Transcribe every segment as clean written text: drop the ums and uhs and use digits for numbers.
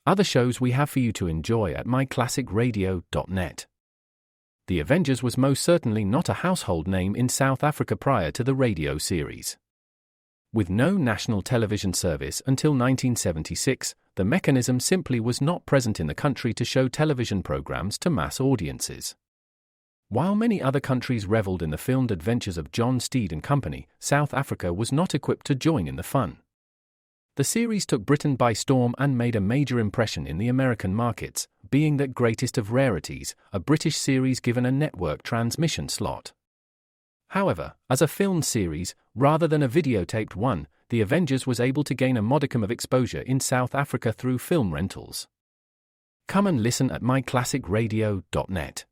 other shows we have for you to enjoy at myclassicradio.net. The Avengers was most certainly not a household name in South Africa prior to the radio series. With no national television service until 1976, the mechanism simply was not present in the country to show television programs to mass audiences. While many other countries reveled in the filmed adventures of John Steed and company, South Africa was not equipped to join in the fun. The series took Britain by storm and made a major impression in the American markets, being that greatest of rarities, a British series given a network transmission slot. However, as a filmed series, rather than a videotaped one, The Avengers was able to gain a modicum of exposure in South Africa through film rentals. Come and listen at myclassicradio.net.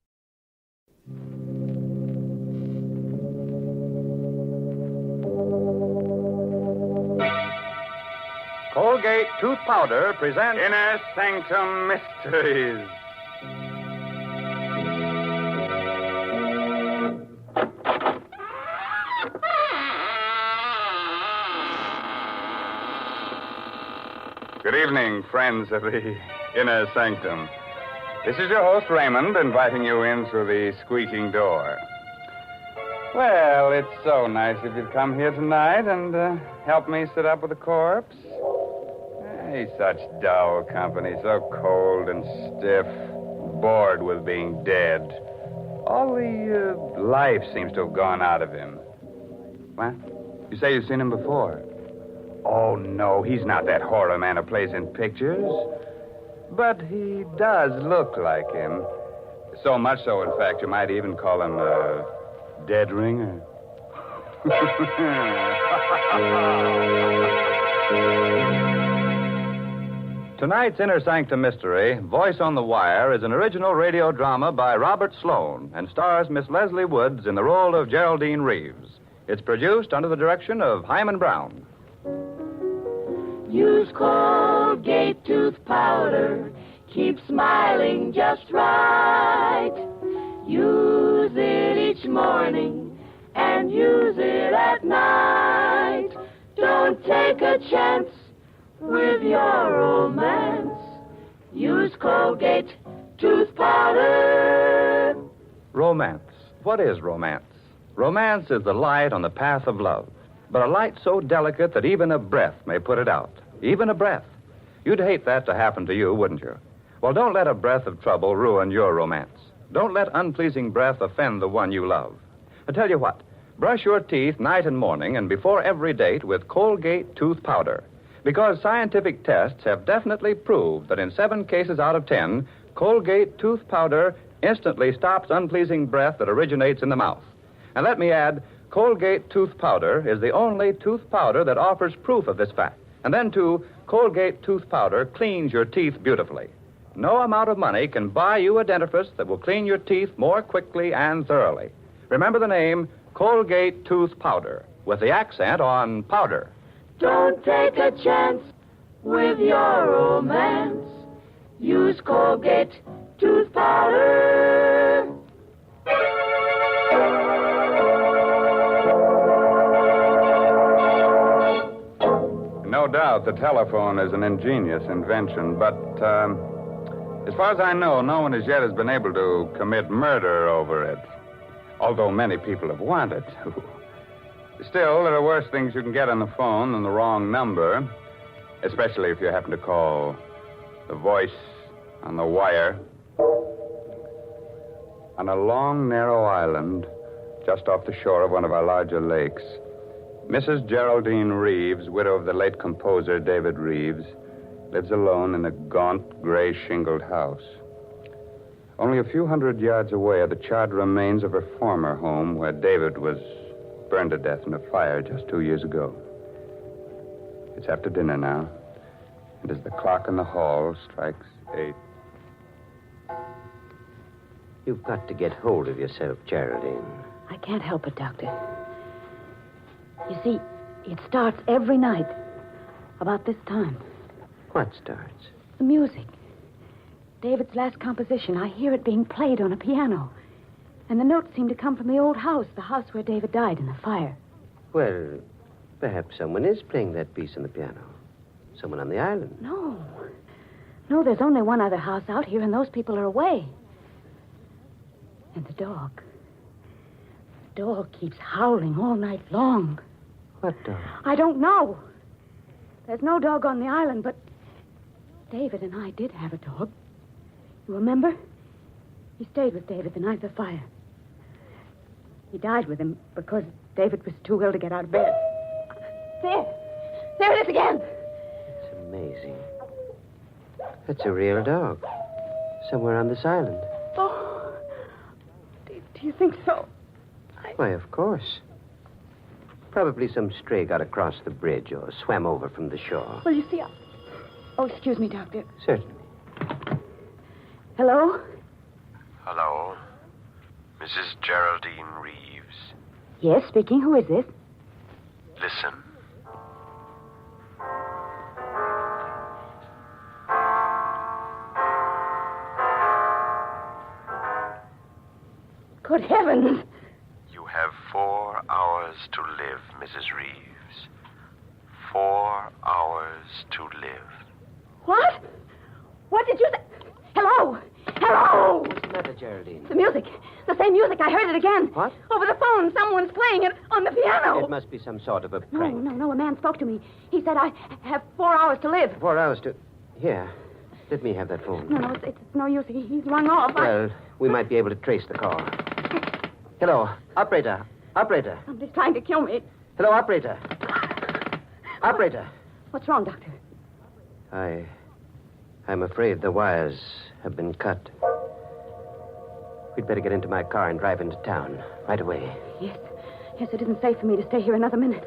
Colgate Tooth Powder presents Inner Sanctum Mysteries. Good evening, friends of the Inner Sanctum. This is your host, Raymond, inviting you in through the squeaking door. Well, it's so nice if you'd come here tonight and help me sit up with the corpse. Hey, such dull company, so cold and stiff, bored with being dead. All the life seems to have gone out of him. What? You say you've seen him before? Oh, no, he's not that horror man who plays in pictures. But he does look like him. So much so, in fact, you might even call him a dead ringer. Tonight's Inner Sanctum Mystery, Voice on the Wire, is an original radio drama by Robert Sloan and stars Miss Leslie Woods in the role of Geraldine Reeves. It's produced under the direction of Hyman Brown. Use Colgate Tooth Powder. Keep smiling just right. Use it each morning and use it at night. Don't take a chance with your romance. Use Colgate Tooth Powder. Romance. What is romance? Romance is the light on the path of love, but a light so delicate that even a breath may put it out. Even a breath. You'd hate that to happen to you, wouldn't you? Well, don't let a breath of trouble ruin your romance. Don't let unpleasing breath offend the one you love. I tell you what, brush your teeth night and morning and before every date with Colgate Tooth Powder. Because scientific tests have definitely proved that in 7 cases out of 10, Colgate Tooth Powder instantly stops unpleasing breath that originates in the mouth. And let me add, Colgate Tooth Powder is the only tooth powder that offers proof of this fact. And then, too, Colgate Tooth Powder cleans your teeth beautifully. No amount of money can buy you a dentifrice that will clean your teeth more quickly and thoroughly. Remember the name Colgate Tooth Powder, with the accent on powder. Don't take a chance with your romance. Use Colgate Tooth Powder. No doubt the telephone is an ingenious invention, but as far as I know, no one as yet has been able to commit murder over it, although many people have wanted to. Still, there are worse things you can get on the phone than the wrong number, especially if you happen to call the voice on the wire. On a long, narrow island just off the shore of one of our larger lakes, Mrs. Geraldine Reeves, widow of the late composer David Reeves, lives alone in a gaunt, gray shingled house. Only a few hundred yards away are the charred remains of her former home, where David was burned to death in a fire just 2 years ago. It's after dinner now, and as the clock in the hall strikes 8. You've got to get hold of yourself, Geraldine. I can't help it, Doctor. You see, it starts every night about this time. What starts? The music. David's last composition. I hear it being played on a piano. And the notes seem to come from the old house, the house where David died in the fire. Well, perhaps someone is playing that piece on the piano. Someone on the island. No. No, there's only one other house out here, and those people are away. And the dog. The dog keeps howling all night long. What dog? I don't know. There's no dog on the island, but David and I did have a dog. You remember? He stayed with David the night of the fire. He died with him because David was too ill to get out of bed. There. There it is again. It's amazing. That's a real dog. Somewhere on this island. Oh. Do you think so? Why, of course. Probably some stray got across the bridge or swam over from the shore. Well, you see, Oh, excuse me, Doctor. Certainly. Hello? Hello? Mrs. Geraldine Reeves. Yes, speaking. Who is this? Listen. Good heavens. You have 4 hours to live, Mrs. Reeves. 4 hours to live. What? What did you say? Hello? Hello? What's the matter, Geraldine? The music. The same music. I heard it again. What? Over the phone. Someone's playing it on the piano. It must be some sort of a No, prank. no. A man spoke to me. He said I have 4 hours to live. 4 hours to... Here. Let me have that phone. No, it's no use. He's rung off. Well, we might be able to trace the call. Hello, operator. Operator. Somebody's trying to kill me. Hello, operator. Operator. What's wrong, Doctor? I'm afraid the wires have been cut. We'd better get into my car and drive into town right away. Yes, it isn't safe for me to stay here another minute.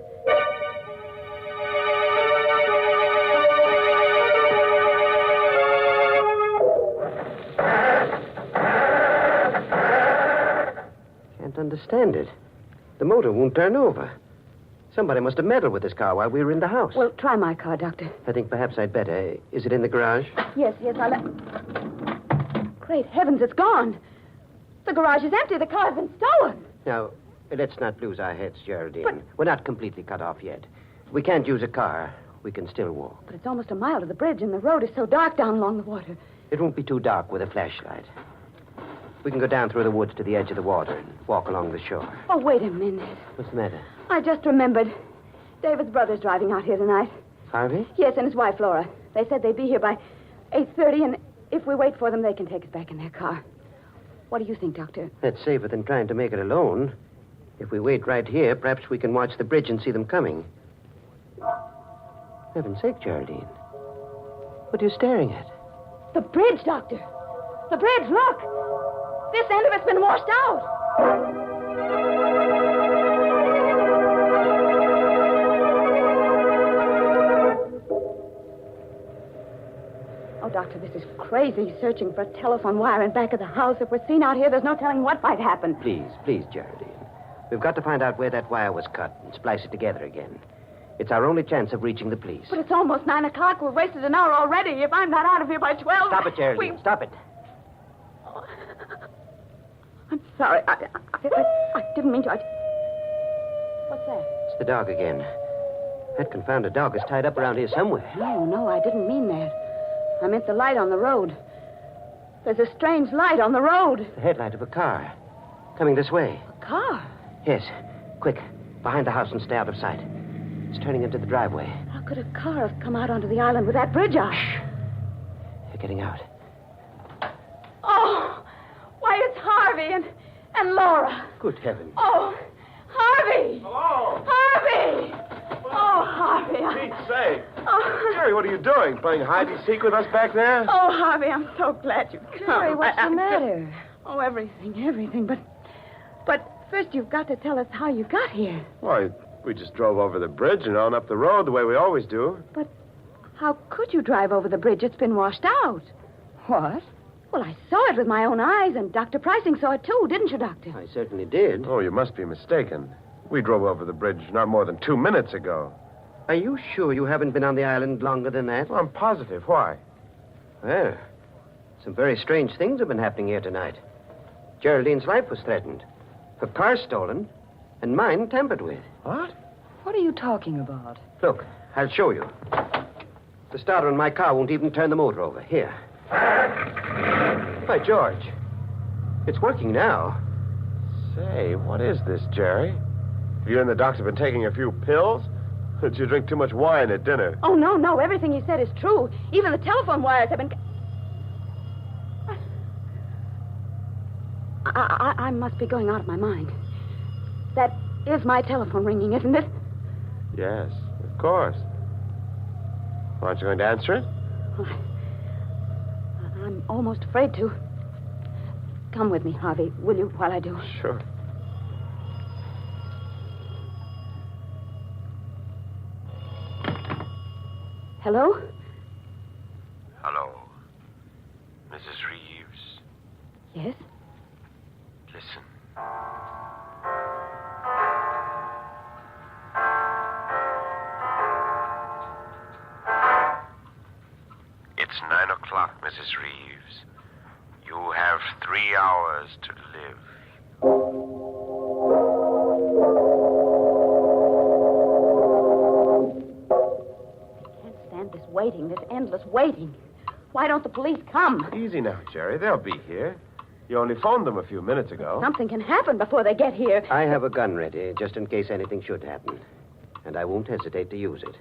Can't understand it. The motor won't turn over. Somebody must have meddled with this car while we were in the house. Well, try my car, Doctor. I think perhaps I'd better. Is it in the garage? Yes, I'll... Great heavens, it's gone. The garage is empty. The car's been stolen. Now, let's not lose our heads, Geraldine. But- We're not completely cut off yet. We can't use a car. We can still walk. But it's almost a mile to the bridge, and the road is so dark down along the water. It won't be too dark with a flashlight. We can go down through the woods to the edge of the water and walk along the shore. Oh, wait a minute. What's the matter? I just remembered. David's brother's driving out here tonight. Harvey? Yes, and his wife, Laura. They said they'd be here by 8:30, and if we wait for them, they can take us back in their car. What do you think, Doctor? That's safer than trying to make it alone. If we wait right here, perhaps we can watch the bridge and see them coming. For heaven's sake, Geraldine. What are you staring at? The bridge, Doctor. The bridge, look. This end of it's been washed out. Oh, Doctor, this is crazy, searching for a telephone wire in back of the house. If we're seen out here, there's no telling what might happen. Please, Geraldine. We've got to find out where that wire was cut and splice it together again. It's our only chance of reaching the police. But it's almost 9 o'clock. We've wasted an hour already. If I'm not out of here by 12... Stop it, Geraldine. Stop it. I'm sorry. I didn't mean to. What's that? It's the dog again. That confounded dog is tied up around here somewhere. No, I didn't mean that. I meant the light on the road. There's a strange light on the road. The headlight of a car. Coming this way. A car? Yes. Quick. Behind the house and stay out of sight. It's turning into the driveway. How could a car have come out onto the island with that bridge out? Shh. They're getting out. Oh, why, it's Harvey and Laura. Good heavens. Oh, Harvey! Hello. Harvey! Oh, Harvey. Pete's sake. Oh. Jerry, what are you doing? Playing hide-and-seek with us back there? Oh, Harvey, I'm so glad you've come. Jerry, what's the matter? Oh, everything. But first you've got to tell us how you got here. Why, we just drove over the bridge and on up the road the way we always do. But how could you drive over the bridge? It's been washed out. What? Well, I saw it with my own eyes, and Dr. Pricing saw it too, didn't you, Doctor? I certainly did. Oh, you must be mistaken. We drove over the bridge not more than 2 minutes ago. Are you sure you haven't been on the island longer than that? Well, I'm positive. Why? Well, some very strange things have been happening here tonight. Geraldine's life was threatened. Her car stolen, and mine tampered with. What? What are you talking about? Look, I'll show you. The starter in my car won't even turn the motor over. Here. By George. It's working now. Say, what is this, Jerry? Have you and the doctor been taking a few pills? Or did you drink too much wine at dinner? Oh, no. Everything he said is true. Even the telephone wires have been... I must be going out of my mind. That is my telephone ringing, isn't it? Yes, of course. Aren't you going to answer it? Well, I'm almost afraid to. Come with me, Harvey, will you, while I do? Sure. Hello? Hello. Mrs. Reeves. Yes? Listen. It's 9 o'clock, Mrs. Reeves. You have 3 hours to live. I can't stand this waiting, this endless waiting. Why don't the police come? Easy now, Jerry. They'll be here. You only phoned them a few minutes ago. Something can happen before they get here. I have a gun ready, just in case anything should happen. And I won't hesitate to use it.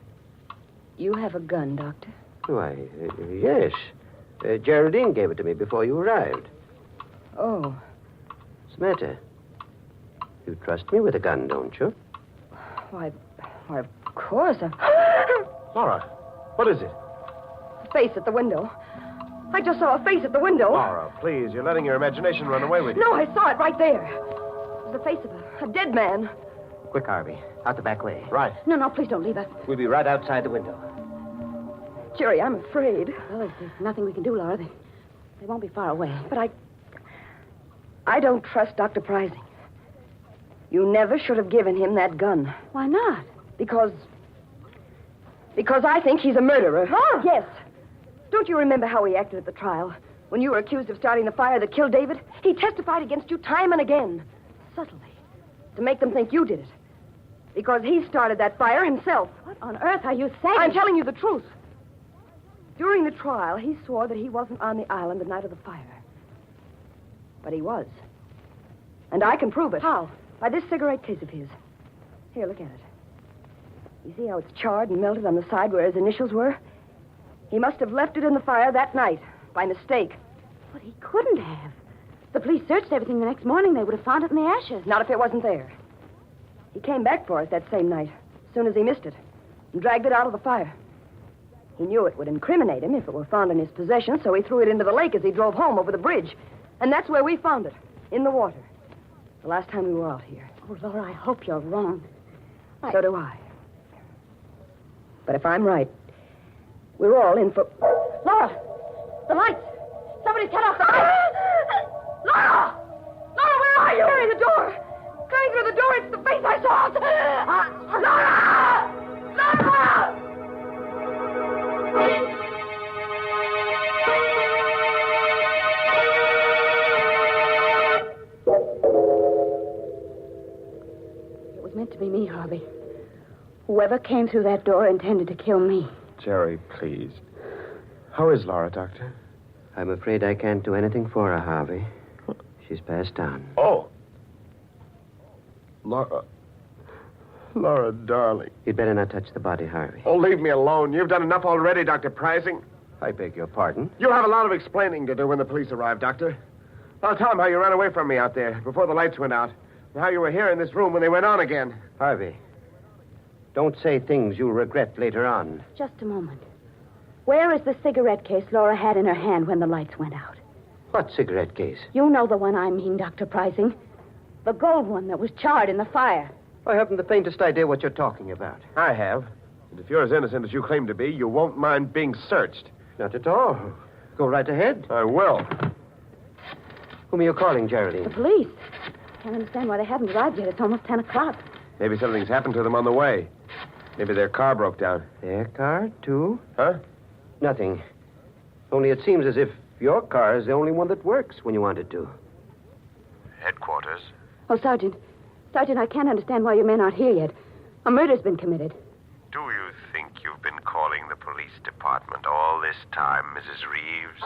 You have a gun, Doctor? Why, yes. Geraldine gave it to me before you arrived. Oh. What's the matter? You trust me with a gun, don't you? Why, of course. Laura, what is it? A face at the window. I just saw a face at the window. Laura, please. You're letting your imagination run away with you. No, I saw it right there. It was the face of a dead man. Quick, Harvey. Out the back way. Right. No, please don't leave us. We'll be right outside the window. Jerry, I'm afraid. Well, there's nothing we can do, Laura. They won't be far away. But I don't trust Dr. Prizing. You never should have given him that gun. Why not? Because I think he's a murderer. Laura! Yes. Don't you remember how he acted at the trial? When you were accused of starting the fire that killed David? He testified against you time and again. Subtly. To make them think you did it. Because he started that fire himself. What on earth are you saying? I'm telling you the truth. During the trial, he swore that he wasn't on the island the night of the fire. But he was. And I can prove it. How? By this cigarette case of his. Here, look at it. You see how it's charred and melted on the side where his initials were? He must have left it in the fire that night, by mistake. But he couldn't have. The police searched everything the next morning. They would have found it in the ashes. Not if it wasn't there. He came back for it that same night, as soon as he missed it, and dragged it out of the fire. He knew it would incriminate him if it were found in his possession, so he threw it into the lake as he drove home over the bridge. And that's where we found it, in the water. The last time we were out here. Oh, Laura, I hope you're wrong. So do I. But if I'm right, we're all in for... Laura! The lights! Somebody's cut off the lights! Laura! Laura, where are you? Carry the door! Going through the door, it's the face I saw! Laura! Laura! It was meant to be me, Harvey. Whoever came through that door intended to kill me. Jerry, please. How is Laura, Doctor? I'm afraid I can't do anything for her, Harvey. She's passed on. Oh. Laura, darling. You'd better not touch the body, Harvey. Oh, leave me alone. You've done enough already, Dr. Prizing. I beg your pardon. You'll have a lot of explaining to do when the police arrive, Doctor. I'll tell them how you ran away from me out there before the lights went out, and how you were here in this room when they went on again. Harvey, don't say things you'll regret later on. Just a moment. Where is the cigarette case Laura had in her hand when the lights went out? What cigarette case? You know the one I mean, Dr. Prizing. The gold one that was charred in the fire. I haven't the faintest idea what you're talking about. I have. And if you're as innocent as you claim to be, you won't mind being searched. Not at all. Go right ahead. I will. Whom are you calling, The Geraldine? police. Can't understand why they haven't arrived yet. It's almost 10 o'clock. Maybe something's happened to them on the way. Maybe their car broke down. Their car, too? Huh? Nothing. Only it seems as if your car is the only one that works when you want it to. Headquarters. Oh, Sergeant. Sergeant, I can't understand why your men aren't here yet. A murder's been committed. Do you think you've been calling the police department Mrs. Reeves.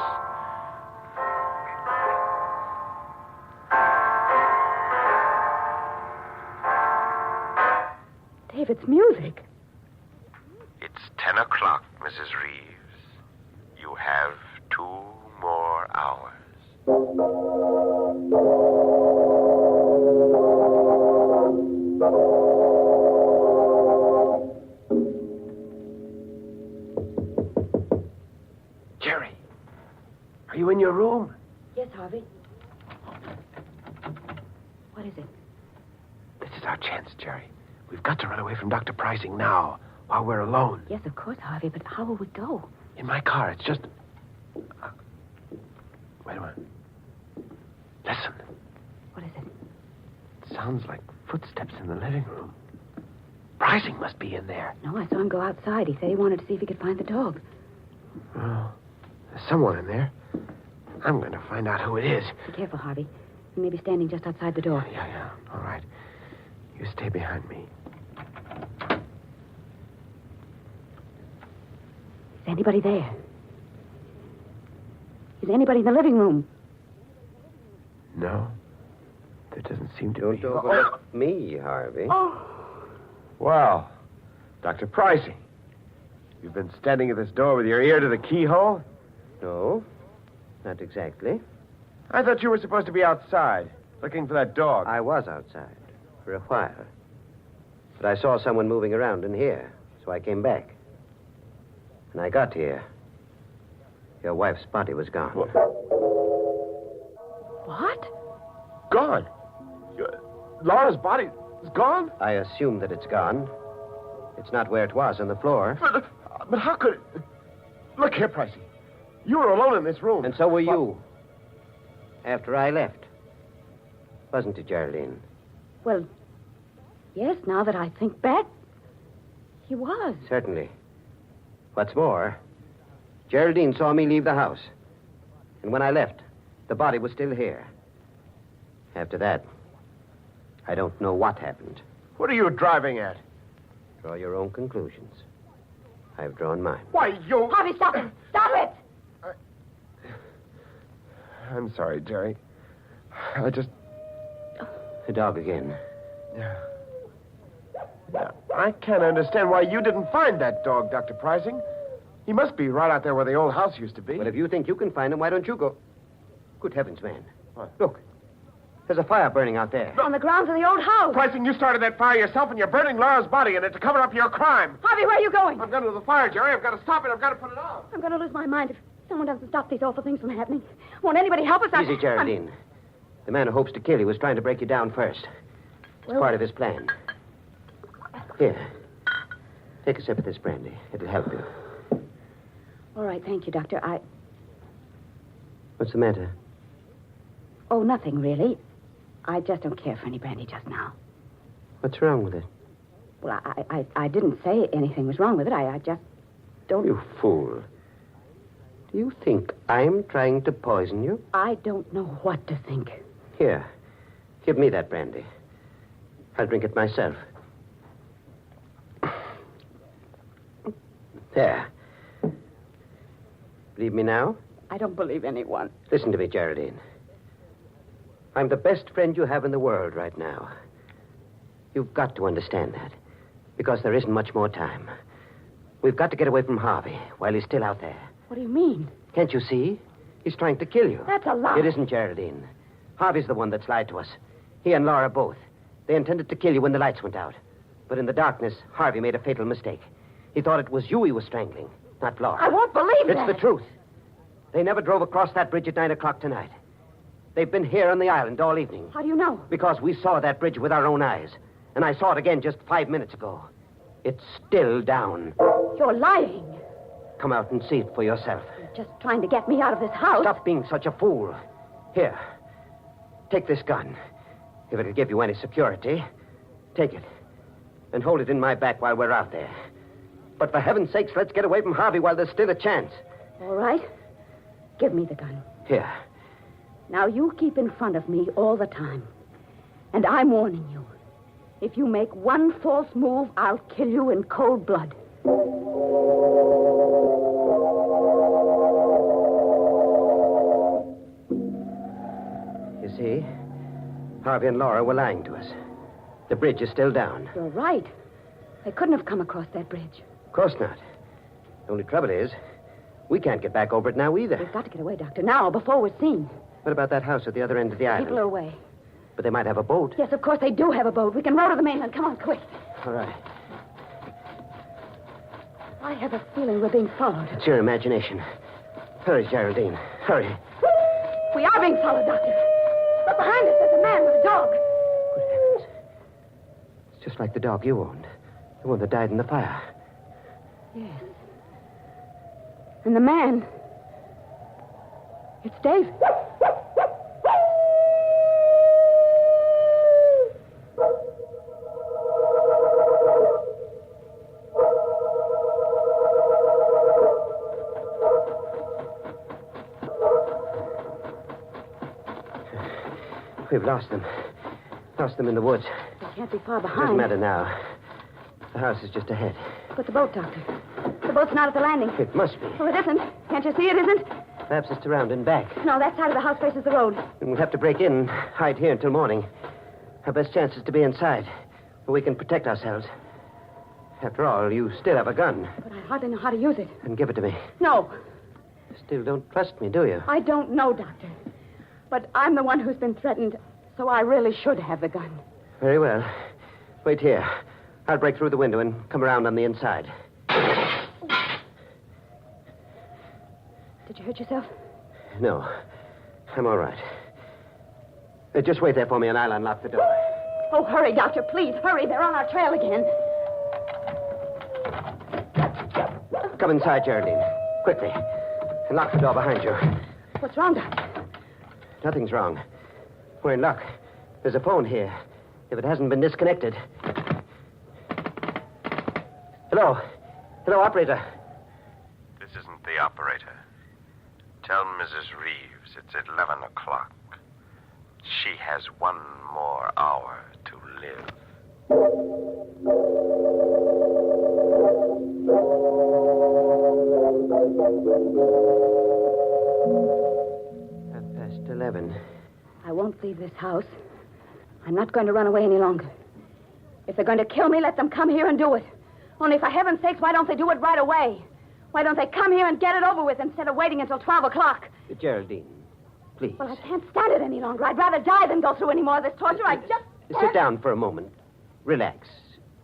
David's music. It's 10 o'clock, Mrs. Reeves. You have 2 more hours. Jerry, are you in your room? Yes, Harvey. What is it? This is our chance, Jerry. We've got to run away from Dr. Pricing now, while we're alone. Yes, of course, Harvey, but how will we go? In my car. It's just... Wait a minute. Listen. What is it? It sounds like footsteps in the living room. Pricing must be in there. No, I saw him go outside. He said he wanted to see if he could find the dog. Oh, there's someone in there. I'm going to find out who it is. Be careful, Harvey. He may be standing just outside the door. Yeah. All right. You stay behind me. Is anybody there? Is anybody in the living room? No. There doesn't seem to be. Don't overlook me, Harvey. Well, Dr. Pricing, you've been standing at this door with your ear to the keyhole? No, not exactly. I thought you were supposed to be outside, looking for that dog. I was outside for a while. But I saw someone moving around in here, so I came back. When I got here, your wife's body was gone. What? Gone? Laura's body is gone? I assume that it's gone. It's not where it was, on the floor. But how could it... Look here, Pricey. You were alone in this room. And so were you. After I left. Wasn't it, Geraldine? Well, yes, now that I think back, he was. Certainly. What's more, Geraldine saw me leave the house. And when I left, the body was still here. After that, I don't know what happened. What are you driving at? Draw your own conclusions. I've drawn mine. Why, you... Harvey, stop it! Stop it! I'm sorry, Jerry. I just... The dog again. Yeah. I can't understand why you didn't find that dog, Dr. Pricing. He must be right out there where the old house used to be. Well, if you think you can find him, why don't you go? Good heavens, man. What? Look. There's a fire burning out there. On the grounds of the old house. Pricing, you started that fire yourself, and you're burning Laura's body in it to cover up your crime. Harvey, where are you going? I'm going to the fire, Jerry. I've got to stop it. I've got to put it out. I'm going to lose my mind if someone doesn't stop these awful things from happening. Won't anybody help us? Easy, Geraldine. The man who hopes to kill you was trying to break you down first. It's part of his plan. Here. Take a sip of this brandy. It'll help you. All right, thank you, Doctor. What's the matter? Oh, nothing, really. I just don't care for any brandy just now. What's wrong with it? Well, I didn't say anything was wrong with it. I just don't... You fool. Do you think I'm trying to poison you? I don't know what to think. Here. Give me that brandy. I'll drink it myself. There. Believe me now? I don't believe anyone. Listen to me, Geraldine. I'm the best friend you have in the world right now. You've got to understand that. Because there isn't much more time. We've got to get away from Harvey while he's still out there. What do you mean? Can't you see? He's trying to kill you. That's a lie. It isn't, Geraldine. Harvey's the one that's lied to us. He and Laura both. They intended to kill you when the lights went out. But in the darkness, Harvey made a fatal mistake. He thought it was you he was strangling, not Laura. I won't believe It's that. the truth. They never drove across that bridge at 9 o'clock tonight. They've been here on the island all evening. How do you know? Because we saw that bridge with our own eyes. And I saw it again just 5 minutes ago. It's still down. You're lying. Come out and see it for yourself. You're just trying to get me out of this house. Stop being such a fool. Here, take this gun. If it'll give you any security, take it. And hold it in my back while we're out there. But for heaven's sakes, let's get away from Harvey while there's still a chance. All right. Give me the gun. Here. Now, you keep in front of me all the time. And I'm warning you. If you make one false move, I'll kill you in cold blood. See? Harvey and Laura were lying to us. The bridge is still down. You're right. They couldn't have come across that bridge. Of course not. The only trouble is, we can't get back over it now either. We've got to get away, Doctor, now, before we're seen. What about that house at the other end of the island? People are away. But they might have a boat. Yes, of course they do have a boat. We can row to the mainland. Come on, quick. All right. I have a feeling we're being followed. It's your imagination. Hurry, Geraldine. Hurry. We are being followed, Doctor. Look behind us. There's a man with a dog. Good heavens. It's just like the dog you owned. The one that died in the fire. Yes. And the man... It's Dave. We've lost them. Lost them in the woods. They can't be far Doesn't behind. matter now. The house is just ahead. But the boat, Doctor. The boat's not at the landing. It must be. Well, it isn't. Can't you see it isn't? Perhaps it's around and back. No, that side of the house faces the road. And we'll have to break in and hide here until morning. Our best chance is to be inside, where we can protect ourselves. After all, you still have a gun. But I hardly know how to use it. Then give it to me. No, You still don't trust me, do you? I don't know, Doctor. But I'm the one who's been threatened, so I really should have the gun. Very well. Wait here. I'll break through the window and come around on the inside. Did you hurt yourself? No. I'm all right. Just wait there for me and I'll unlock the door. Oh, hurry, Doctor, please, hurry. They're on our trail again. Come inside, Geraldine. Quickly. And lock the door behind you. What's wrong, Doctor? Nothing's wrong. We're in luck. There's a phone here. If it hasn't been disconnected. Hello. Hello, operator. This isn't the operator. Tell Mrs. Reeves it's 11 o'clock. She has 1 more hour to live. 11. I won't leave this house. I'm not going to run away any longer. If they're going to kill me, let them come here and do it. Only for heaven's sakes, why don't they do it right away? Why don't they come here and get it over with instead of waiting until 12 o'clock? Geraldine, please. Well, I can't stand it any longer. I'd rather die than go through any more of this torture. I just... Sit down for a moment. Relax.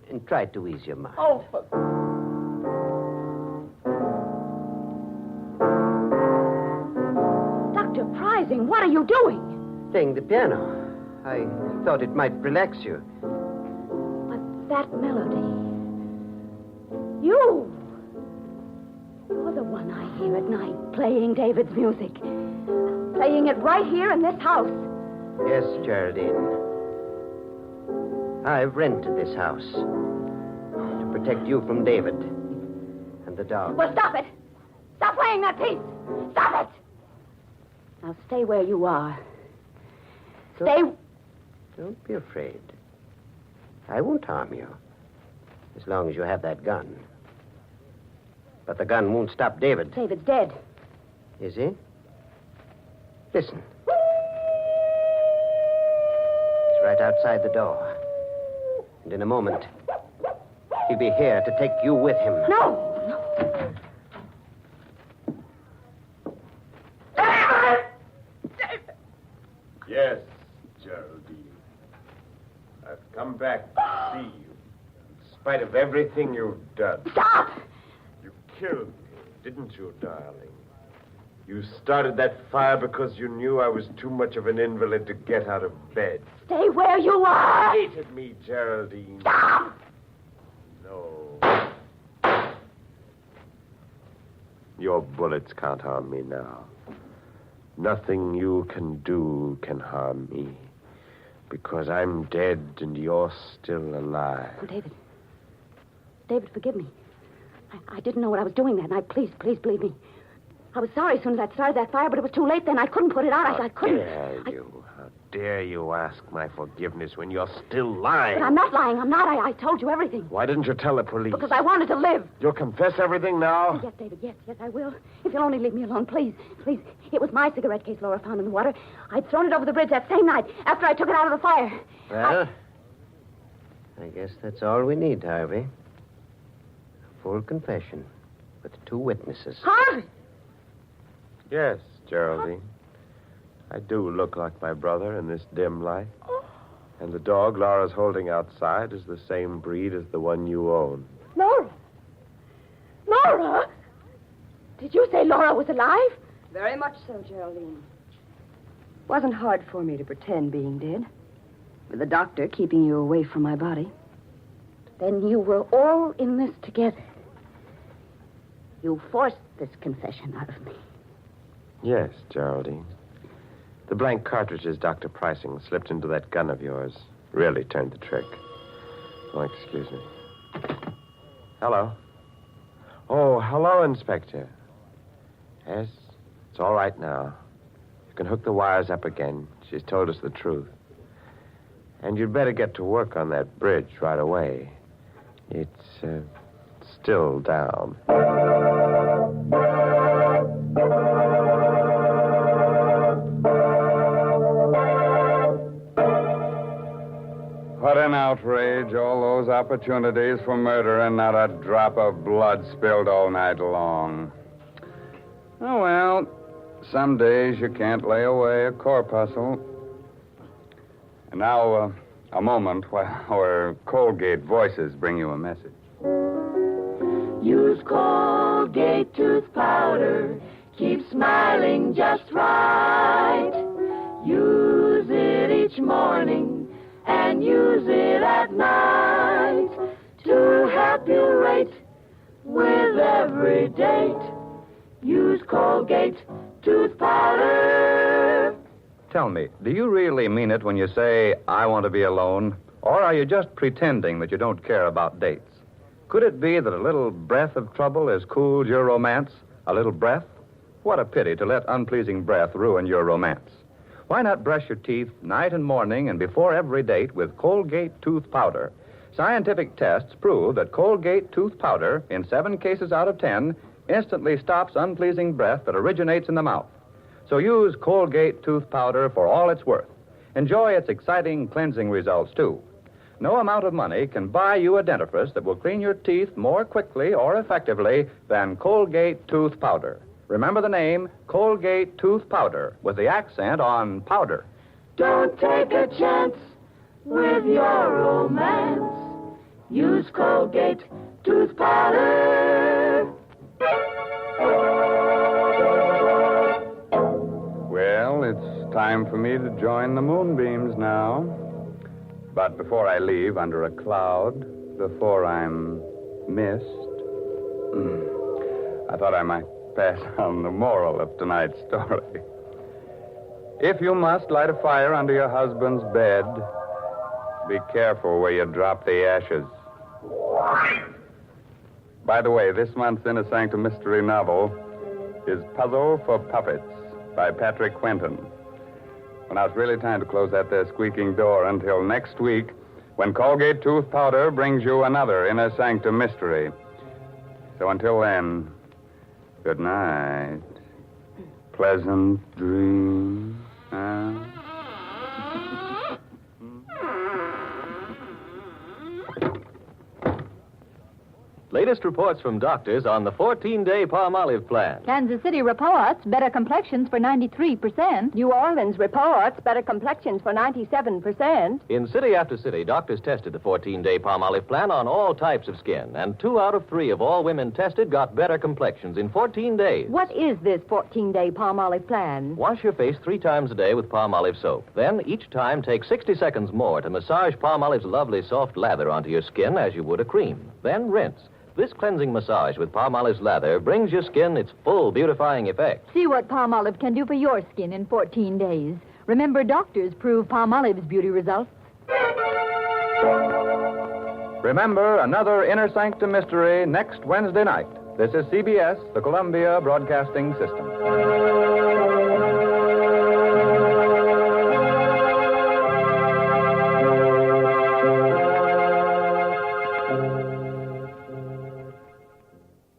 And try to ease your mind. Oh, for... Dr. Prizing, what are you doing? Playing the piano. I thought it might relax you. But that melody... You're the one I hear at night, playing David's music. Playing it right here in this house. Yes, Geraldine. I've rented this house to protect you from David and the dog. Well, stop it. Stop playing that piece. Stop it. Now stay where you are. Stay... Don't be afraid. I won't harm you. As long as you have that gun. But the gun won't stop David. David's dead. Is he? Listen. He's right outside the door. And in a moment, he'll be here to take you with him. No. Yes, Geraldine. I've come back to see you. In spite of everything you've done. Stop! You killed me, didn't you, darling? You started that fire because you knew I was too much of an invalid to get out of bed. Stay where you are. You hated me, Geraldine. Stop! No. Your bullets can't harm me now. Nothing you can do can harm me. Because I'm dead and you're still alive. Oh, David. David, forgive me. I didn't know what I was doing that night. Please believe me. I was sorry as soon as I started that fire, but it was too late then. I couldn't put it out. I couldn't. How dare you? How dare you ask my forgiveness when you're still lying? But I'm not lying. I'm not. I told you everything. Why didn't you tell the police? Because I wanted to live. You'll confess everything now? Yes, David, yes, I will. If you'll only leave me alone, please. Please. It was my cigarette case Laura found in the water. I'd thrown it over the bridge that same night after I took it out of the fire. Well, I guess that's all we need, Harvey. A full confession with 2 witnesses. Harvey! Yes, Geraldine. I do look like my brother in this dim light. And the dog Laura's holding outside is the same breed as the one you own. Laura! Laura! Did you say Laura was alive? Very much so, Geraldine. Wasn't hard for me to pretend being dead. With the doctor keeping you away from my body. Then you were all in this together. You forced this confession out of me. Yes, Geraldine. The blank cartridges Dr. Pricing slipped into that gun of yours really turned the trick. Oh, excuse me. Hello. Oh, hello, Inspector. Yes, it's all right now. You can hook the wires up again. She's told us the truth. And you'd better get to work on that bridge right away. It's still down. What an outrage, all those opportunities for murder and not a drop of blood spilled all night long. Oh, well, some days you can't lay away a corpuscle. And now, a moment while our Colgate voices bring you a message. Use Colgate tooth powder. Keep smiling just right. Use it each morning and use it at night to help you rate with every date. Use Colgate tooth powder. Tell me, do you really mean it when you say, I want to be alone? Or are you just pretending that you don't care about dates? Could it be that a little breath of trouble has cooled your romance? A little breath? What a pity to let unpleasing breath ruin your romance. Why not brush your teeth night and morning and before every date with Colgate tooth powder? Scientific tests prove that Colgate tooth powder, in 7 cases out of 10, instantly stops unpleasing breath that originates in the mouth. So use Colgate tooth powder for all it's worth. Enjoy its exciting cleansing results, too. No amount of money can buy you a dentifrice that will clean your teeth more quickly or effectively than Colgate tooth powder. Remember the name, Colgate tooth powder, with the accent on powder. Don't take a chance with your romance. Use Colgate tooth powder. Well, it's time for me to join the moonbeams now. But before I leave under a cloud, before I'm missed, I thought I might pass on the moral of tonight's story. If you must light a fire under your husband's bed, be careful where you drop the ashes. By the way, this month's Inner Sanctum mystery novel is Puzzle for Puppets by Patrick Quentin. Well, now it's really time to close that there squeaking door until next week when Colgate tooth powder brings you another Inner Sanctum mystery. So until then, good night. Pleasant dreams. Latest reports from doctors on the 14-day Palmolive plan. Kansas City reports better complexions for 93%. New Orleans reports better complexions for 97%. In city after city, doctors tested the 14-day Palmolive plan on all types of skin, and 2 out of 3 of all women tested got better complexions in 14 days. What is this 14-day Palmolive plan? Wash your face 3 times a day with Palmolive soap. Then, each time, take 60 seconds more to massage Palmolive's lovely soft lather onto your skin as you would a cream. Then rinse. This cleansing massage with Palmolive's lather brings your skin its full beautifying effect. See what Palmolive can do for your skin in 14 days. Remember, doctors prove Palmolive's beauty results. Remember, another Inner Sanctum mystery next Wednesday night. This is CBS, the Columbia Broadcasting System.